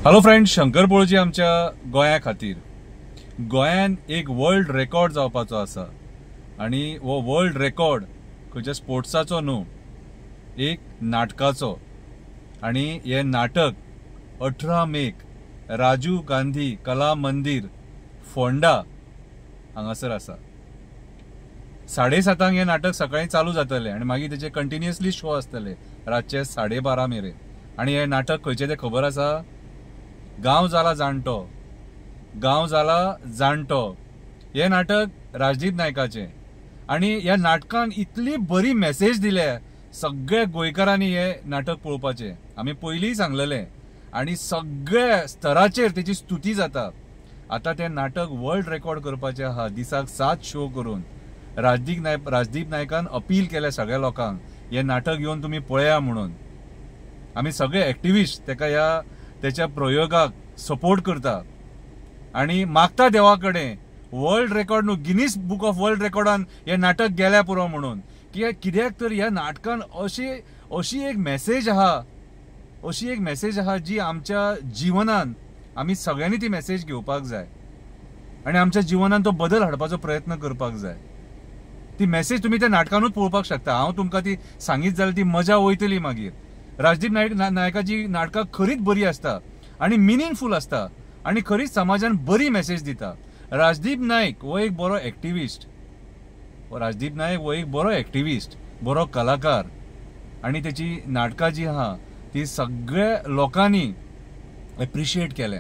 Hello friends, Shankar पळोवची आमच्या गोंया खातीर गोंयान एक वर्ल्ड रेकॉर्ड जावपाचो आसा आणि वो वर्ल्ड रेकॉर्ड खंयच्या स्पोर्ट्साचो न्हू, एक नाटकाचो. आणि हे नाटक 18 मेक राजीव गांधी कला मंदिर फोंडा हांगासर आसा. 7:30 हे नाटक सकाळी चालू जातले आणि मागीर तेचे कंटिन्युअसली शो आसतले रातचे 12:30 मेरेन. आणि हे नाटक खंयचे ते खबर आसा? गांव जाला जाणटो, गांव जाला जाणटो हे नाटक राजदीप नायकाचे. आणि ह्या नाटकान इतली बरी मेसेज दिल्या सगळ्या गोंयकारांनी हे नाटक पळोवपाचे. आमी पयलीं सांगलेले आणि सगळ्या स्तराचेर तेची स्तुती जाता. आता ते नाटक वर्ल्ड रेकॉर्ड करपाचे आहा. दिसाक 7 शो करून राजदीप नायकान अपील केल्या सगळ्या लोकांक हे नाटक येवन तुम्ही पळया म्हणून. आमी सगळे एक्टिविस्ट तेका त्याच्या प्रयोगाक सपोर्ट करता आणि मागता देवा कडेन वर्ल्ड रेकॉर्ड न्हू, गिनीस बुक ऑफ वर्ल्ड रेकॉर्डान हे नाटक गेल्या पुरो म्हणून. कित्याक तर ह्या नाटकान अशी एक मेसेज आहा जी आमच्या जीवनान आमी सगळ्यांनी ती मेसेज घेवपाक जाय आणि आमच्या जीवनान तो बदल हाडपाचो प्रयत्न करपाक जाय. ती मेसेज तुम्ही त्या नाटकानूच पळोवपाक शकता. हांव तुमकां ती सांगीत जाल्यार ती मजा वयतली मागीर. राजदीप नायकाची नाटकां खरीच बरी असता आणि मिनिंगफुल असता आणि खरीच समाजान बरी मेसेज दिता. राजदीप नायक वो एक बरो एक्टिविस्ट, बरो कलाकार आणि त्याची नाटकां जी आहा ती सगळ्या लोकांनी एप्रिशिएट केल्या.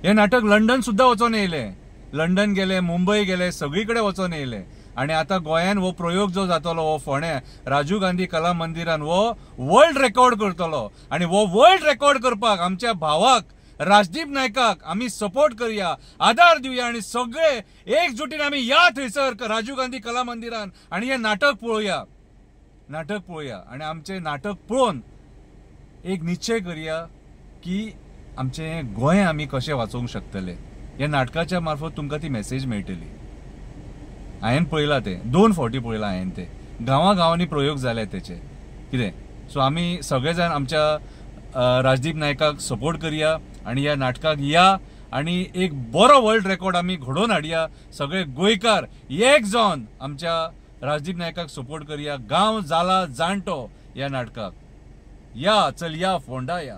हे नाटक लंडन सुद्धा वचोन येयले, लंडन गेले, मुंबई गेले, सगळीकडे वचोन येयले. आणि आता गोंयान वो प्रयोग जो जातलो वो फोंड्या राजीव गांधी कला मंदिरान वो वर्ल्ड रेकॉर्ड करतलो. आणि वो वर्ल्ड रेकॉर्ड करपाक आमच्या भावाक राजदीप नायकाक आमी सपोर्ट करूया, आदार दिवया आणि सगळे एकजुटीन आमी या थंयसर राजीव गांधी कला मंदिरान आणि हे नाटक पळोवया आणि आमचे नाटक पळोवन एक निश्चय करूया की आमचे गोंय आमी कशें वाचोवंक शकतले. ह्या नाटकाच्या मार्फत तुमकां ती मेसेज मेळटली. हांवें पळयला ते 2 फावटी पळयला हांवें ते गांवांनी प्रयोग जाले त्याचे कितें. सो आमी सगळे जाण आमच्या राजदीप नायकाक सपोर्ट करूया आणि ह्या नाटकाक या आणि एक बरो वर्ल्ड रेकॉर्ड आमी घडोवन हाडया. सगळे गोंयकार एक जावन आमच्या राजदीप नायकाक सपोर्ट करूया. गांव जाला जाणटो या नाटकाक या, चल या फोंडा या.